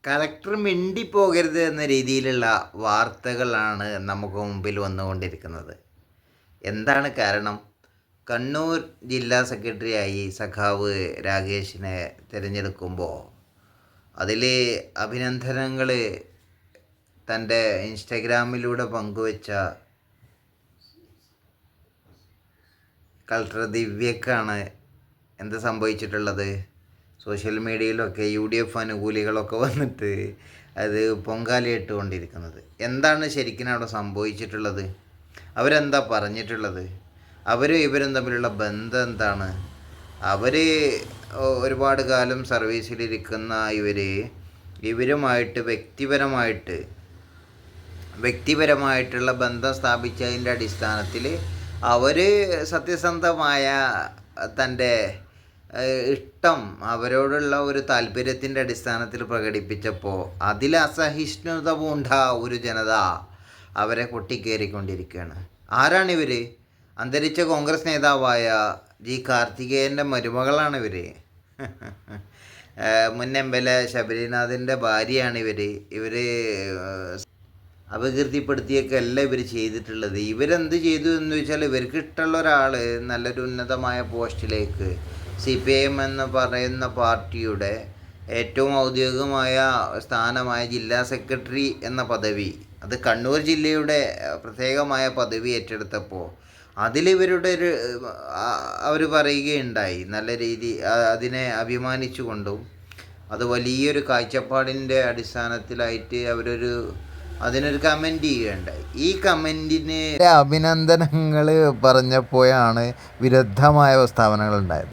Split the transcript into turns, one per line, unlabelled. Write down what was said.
Collector മിണ്ടിപ്പോകരുത് എന്ന രീതിയിലുള്ള വാർത്തകളാണ് നമുക്ക് മുമ്പിൽ വന്നുകൊണ്ടിരിക്കുന്നത്. എന്താണ് കാരണം? കണ്ണൂർ ജില്ലാ സെക്രട്ടറിയായി സഖാവ് രാകേഷിനെ തിരഞ്ഞെടുക്കുമ്പോൾ അതിൽ അഭിനന്ദനങ്ങൾ തൻ്റെ ഇൻസ്റ്റഗ്രാമിലൂടെ പങ്കുവച്ച കളക്ടർ ദിവ്യക്കാണ് എന്ത് സംഭവിച്ചിട്ടുള്ളത്? സോഷ്യൽ മീഡിയയിലൊക്കെ UDF അനുകൂലികളൊക്കെ വന്നിട്ട് അത് പൊങ്കാലയിട്ടുകൊണ്ടിരിക്കുന്നത്. എന്താണ് ശരിക്കും അവിടെ സംഭവിച്ചിട്ടുള്ളത്? അവരെന്താ പറഞ്ഞിട്ടുള്ളത്? അവരും ഇവരും തമ്മിലുള്ള ബന്ധം എന്താണ്? അവർ ഒരുപാട് കാലം സർവീസിലിരിക്കുന്ന ഇവരുമായിട്ട് വ്യക്തിപരമായിട്ടുള്ള ബന്ധം സ്ഥാപിച്ചതിൻ്റെ അടിസ്ഥാനത്തിൽ അവർ സത്യസന്ധമായ തൻ്റെ ഇഷ്ടം അവരോടുള്ള ഒരു താല്പര്യത്തിൻ്റെ അടിസ്ഥാനത്തിൽ പ്രകടിപ്പിച്ചപ്പോൾ അതിൽ അസഹിഷ്ണുത പൂണ്ട ഒരു ജനത അവരെ കൊട്ടിക്കേറിക്കൊണ്ടിരിക്കുകയാണ്. ആരാണിവർ? അന്തരിച്ച കോൺഗ്രസ് നേതാവായ കാർത്തികേയൻ്റെ മരുമകളാണിവർ. മുൻ MLA ശബരിനാഥിൻ്റെ ഭാര്യയാണിവർ. ഇവർ അപകീർത്തിപ്പെടുത്തിയൊക്കെ അല്ല ഇവർ ചെയ്തിട്ടുള്ളത്. ഇവരെന്ത് ചെയ്തു എന്ന് വെച്ചാൽ, ഇവർക്ക് ഇഷ്ടമുള്ള ഒരാൾ നല്ലൊരു ഉന്നതമായ പോസ്റ്റിലേക്ക് CPIM എന്ന് പറയുന്ന പാർട്ടിയുടെ ഏറ്റവും ഔദ്യോഗികമായ സ്ഥാനമായ ജില്ലാ സെക്രട്ടറി എന്ന പദവി, അത് കണ്ണൂർ ജില്ലയുടെ പ്രത്യേകമായ പദവി ഏറ്റെടുത്തപ്പോൾ അതിലിവരുടെ അവർ പറയുകയുണ്ടായി, നല്ല അതിനെ അഭിമാനിച്ചുകൊണ്ടും അത് വലിയൊരു കാഴ്ചപ്പാടിൻ്റെ അടിസ്ഥാനത്തിലായിട്ട് അതിനൊരു കമൻറ്റ് ചെയ്യുകയുണ്ടായി. ഈ കമൻറ്റിന് അഭിനന്ദനങ്ങൾ പറഞ്ഞപ്പോഴാണ് വിരുദ്ധമായ പ്രസ്താവനകൾ ഉണ്ടായത്.